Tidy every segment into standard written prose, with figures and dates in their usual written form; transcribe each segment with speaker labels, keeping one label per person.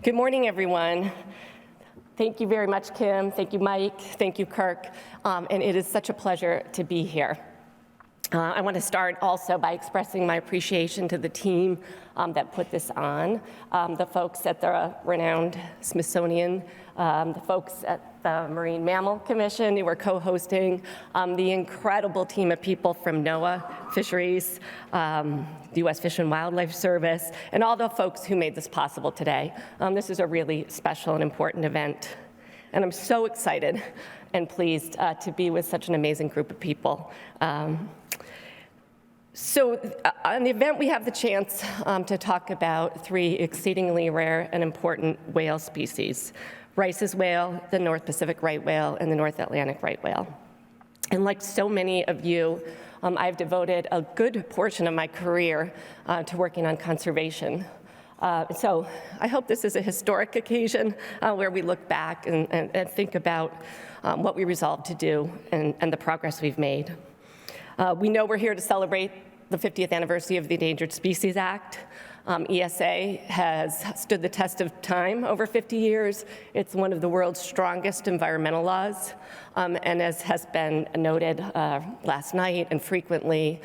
Speaker 1: Good morning, everyone. Thank you very much, Kim. Thank you, Mike. Thank you, Kirk. And it is such a pleasure to be here. I want to start also by expressing my appreciation to the team that put this on, the folks at the renowned Smithsonian, the folks at the Marine Mammal Commission who were co-hosting, the incredible team of people from NOAA Fisheries, the U.S. Fish and Wildlife Service, and all the folks who made this possible today. This is a really special and important event. And I'm so excited and pleased to be with such an amazing group of people. So on the event, we have the chance to talk about three exceedingly rare and important whale species: Rice's whale, the North Pacific right whale, and the North Atlantic right whale. And like so many of you, I've devoted a good portion of my career to working on conservation. So I hope this is a historic occasion where we look back and think about what we resolved to do and the progress we've made. We know we're here to celebrate the 50th anniversary of the Endangered Species Act. ESA has stood the test of time over 50 years. It's one of the world's strongest environmental laws. And as has been noted last night and frequently,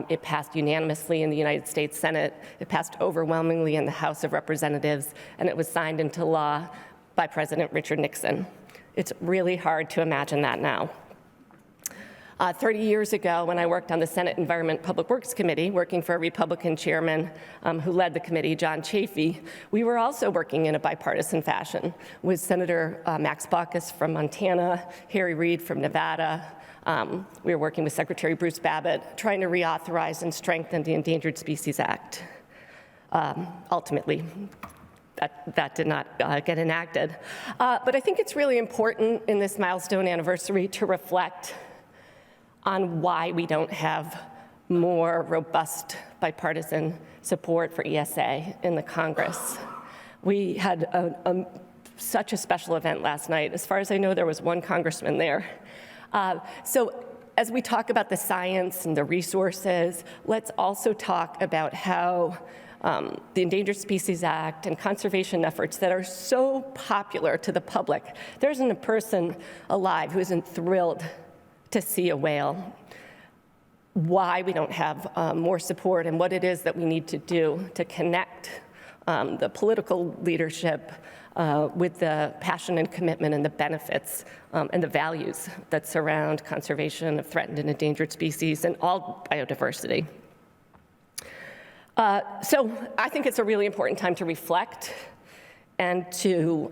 Speaker 1: it passed unanimously in the United States Senate. It passed overwhelmingly in the House of Representatives, and it was signed into law by President Richard Nixon. It's really hard to imagine that now. 30 years ago, when I worked on the Senate Environment Public Works Committee, working for a Republican chairman who led the committee, John Chafee, we were also working in a bipartisan fashion with Senator Max Baucus from Montana, Harry Reid from Nevada. We were working with Secretary Bruce Babbitt, trying to reauthorize and strengthen the Endangered Species Act. Ultimately, that did not get enacted. But I think it's really important in this milestone anniversary to reflect on why we don't have more robust bipartisan support for ESA in the Congress. We had such a special event last night. As far as I know, there was one congressman there. So as we talk about the science and the resources, let's also talk about how the Endangered Species Act and conservation efforts that are so popular to the public. There isn't a person alive who isn't thrilled to see a whale, why we don't have more support and what it is that we need to do to connect the political leadership with the passion and commitment and the benefits and the values that surround conservation of threatened and endangered species and all biodiversity. So I think it's a really important time to reflect and to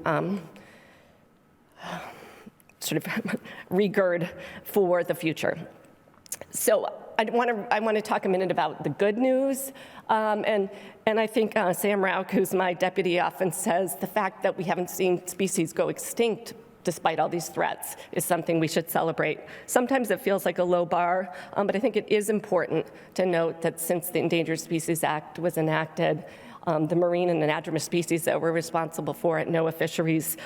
Speaker 1: sort of regird for the future. So I want to talk a minute about the good news. And I think Sam Rauch, who's my deputy, often says the fact that we haven't seen species go extinct despite all these threats is something we should celebrate. Sometimes it feels like a low bar, but I think it is important to note that since the Endangered Species Act was enacted, the marine and anadromous species that we're responsible for at NOAA Fisheries,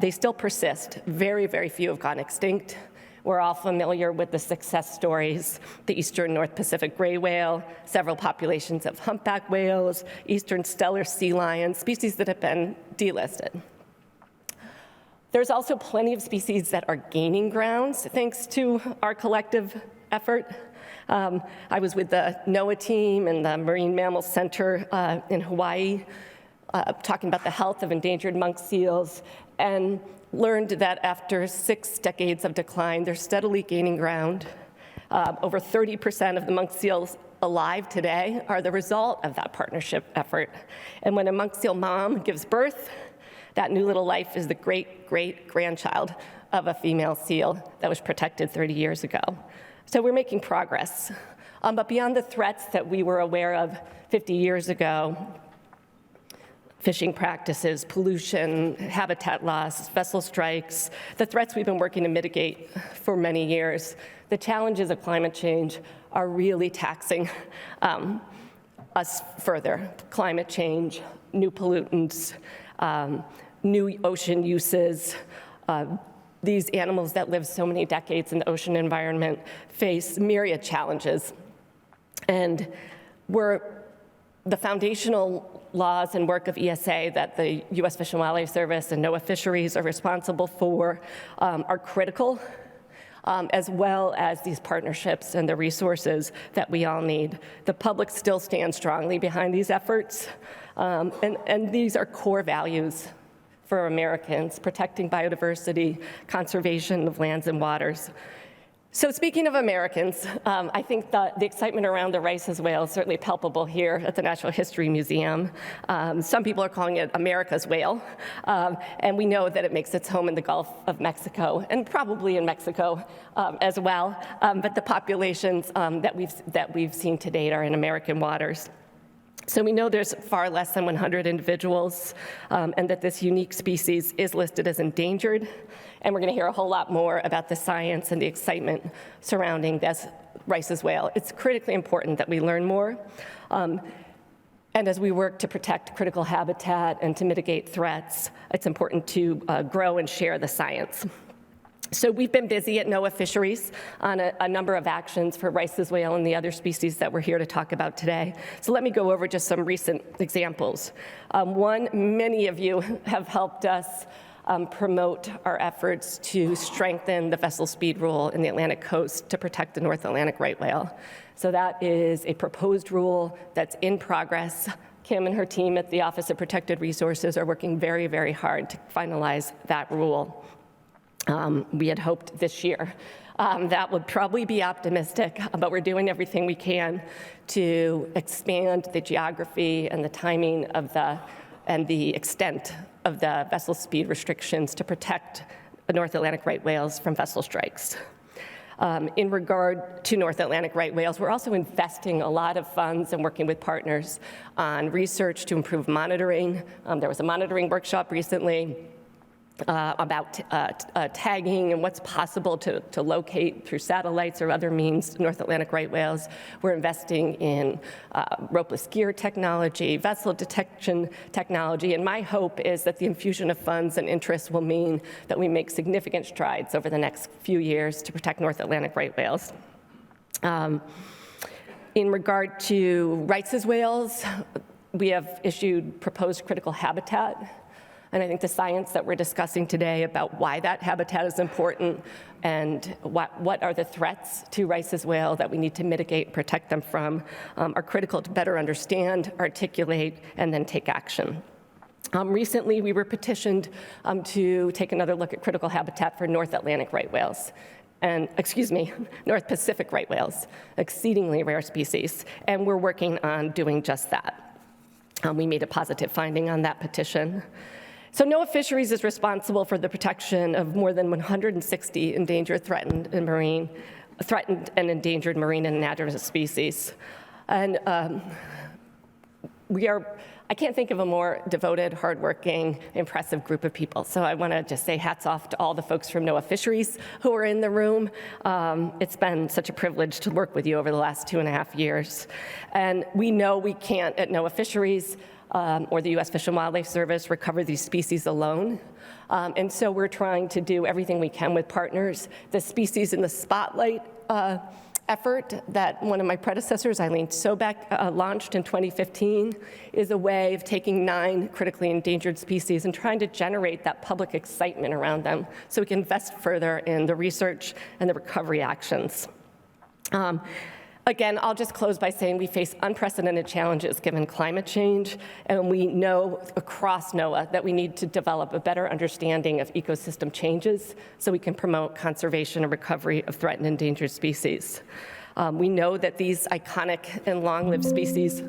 Speaker 1: they still persist. Very, very few have gone extinct. We're all familiar with the success stories: the eastern North Pacific gray whale, several populations of humpback whales, eastern stellar sea lions, species that have been delisted. There's also plenty of species that are gaining grounds thanks to our collective effort. I was with the NOAA team and the Marine Mammal Center in Hawaii talking about the health of endangered monk seals and learned that after 6 decades of decline, they're steadily gaining ground. Over 30% of the monk seals alive today are the result of that partnership effort. And when a monk seal mom gives birth, that new little life is the great-great-grandchild of a female seal that was protected 30 years ago. So we're making progress. But beyond the threats that we were aware of 50 years ago, fishing practices, pollution, habitat loss, vessel strikes, the threats we've been working to mitigate for many years, the challenges of climate change are really taxing us further. Climate change, new pollutants, new ocean uses, these animals that live so many decades in the ocean environment face myriad challenges. And the foundational laws and work of ESA that the U.S. Fish and Wildlife Service and NOAA Fisheries are responsible for are critical, as well as these partnerships and the resources that we all need. The public still stands strongly behind these efforts, and these are core values for Americans: protecting biodiversity, conservation of lands and waters. So speaking of Americans, I think the excitement around the Rice's whale is certainly palpable here at the Natural History Museum. Some people are calling it America's whale, and we know that it makes its home in the Gulf of Mexico, and probably in Mexico as well, but the populations that we've seen to date are in American waters. So we know there's far less than 100 individuals, and that this unique species is listed as endangered. And we're going to hear a whole lot more about the science and the excitement surrounding this Rice's whale. It's critically important that we learn more. And as we work to protect critical habitat and to mitigate threats, it's important to grow and share the science. So we've been busy at NOAA Fisheries on a number of actions for Rice's whale and the other species that we're here to talk about today. So let me go over just some recent examples. One, many of you have helped us promote our efforts to strengthen the vessel speed rule in the Atlantic coast to protect the North Atlantic right whale. So that is a proposed rule that's in progress. Kim and her team at the Office of Protected Resources are working very, very hard to finalize that rule. We had hoped this year. That would probably be optimistic, but we're doing everything we can to expand the geography and the timing of and the extent of the vessel speed restrictions to protect the North Atlantic right whales from vessel strikes. In regard to North Atlantic right whales, we're also investing a lot of funds and working with partners on research to improve monitoring. There was a monitoring workshop recently about tagging and what's possible to locate through satellites or other means North Atlantic right whales. We're investing in ropeless gear technology, vessel detection technology, and my hope is that the infusion of funds and interest will mean that we make significant strides over the next few years to protect North Atlantic right whales. In regard to Rice's whales, we have issued proposed critical habitat. And I think the science that we're discussing today about why that habitat is important and what are the threats to Rice's whale that we need to mitigate and protect them from are critical to better understand, articulate, and then take action. Recently, we were petitioned to take another look at critical habitat for North Atlantic right whales. North Pacific right whales, exceedingly rare species, and we're working on doing just that. We made a positive finding on that petition. So NOAA Fisheries is responsible for the protection of more than 160 endangered, threatened, and endangered marine and natural species. And I can't think of a more devoted, hardworking, impressive group of people. So I want to just say hats off to all the folks from NOAA Fisheries who are in the room. It's been such a privilege to work with you over the last 2.5 years. And we know we can't, at NOAA Fisheries, or the U.S. Fish and Wildlife Service, recover these species alone. And so we're trying to do everything we can with partners. The Species in the Spotlight effort that one of my predecessors, Eileen Sobek, launched in 2015 is a way of taking 9 critically endangered species and trying to generate that public excitement around them so we can invest further in the research and the recovery actions. Again, I'll just close by saying we face unprecedented challenges given climate change, and we know across NOAA that we need to develop a better understanding of ecosystem changes so we can promote conservation and recovery of threatened and endangered species. We know that these iconic and long-lived species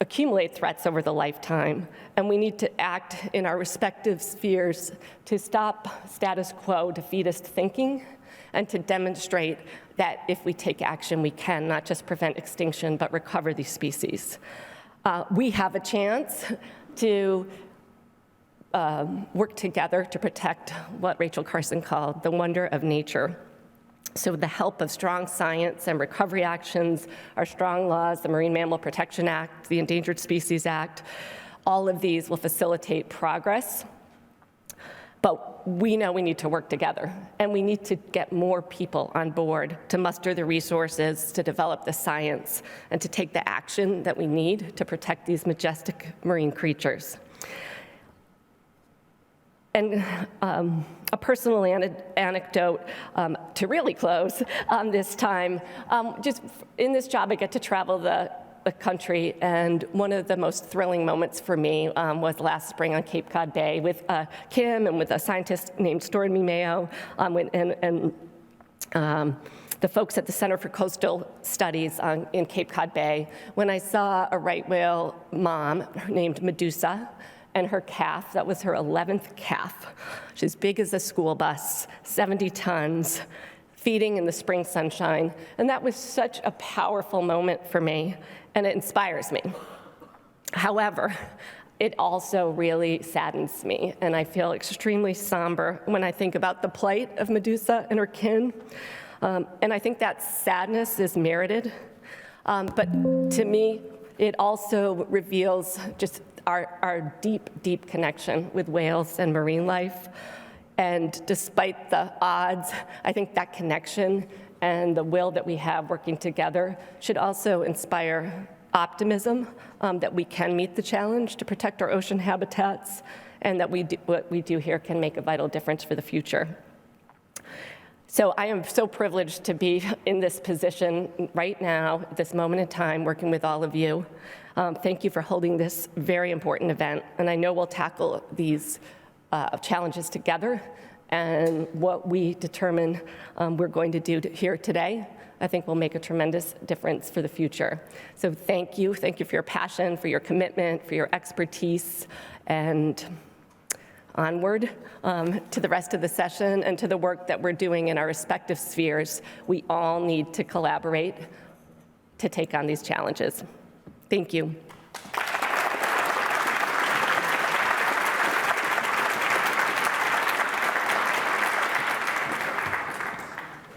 Speaker 1: accumulate threats over the lifetime, and we need to act in our respective spheres to stop status quo defeatist thinking and to demonstrate that if we take action, we can not just prevent extinction, but recover these species. We have a chance to work together to protect what Rachel Carson called the wonder of nature. So with the help of strong science and recovery actions, our strong laws, the Marine Mammal Protection Act, the Endangered Species Act, all of these will facilitate progress. But we know we need to work together, and we need to get more people on board to muster the resources, to develop the science, and to take the action that we need to protect these majestic marine creatures. And a personal anecdote to really close on this time. Just in this job, I get to travel the country, and one of the most thrilling moments for me was last spring on Cape Cod Bay with Kim and with a scientist named Stormy Mayo and the folks at the Center for Coastal Studies in Cape Cod Bay, when I saw a right whale mom named Medusa and her calf. That was her 11th calf. She's big as a school bus, 70 tons, feeding in the spring sunshine. And that was such a powerful moment for me, and it inspires me. However, it also really saddens me, and I feel extremely somber when I think about the plight of Medusa and her kin. And I think that sadness is merited. But to me, it also reveals just our deep, deep connection with whales and marine life. And despite the odds, I think that connection and the will that we have working together should also inspire optimism that we can meet the challenge to protect our ocean habitats, and that what we do here can make a vital difference for the future. So I am so privileged to be in this position right now, at this moment in time, working with all of you. Thank you for holding this very important event, and I know we'll tackle these challenges together, and what we determine we're going to do here today, I think will make a tremendous difference for the future. So thank you for your passion, for your commitment, for your expertise, and onward to the rest of the session and to the work that we're doing in our respective spheres. We all need to collaborate to take on these challenges. Thank you.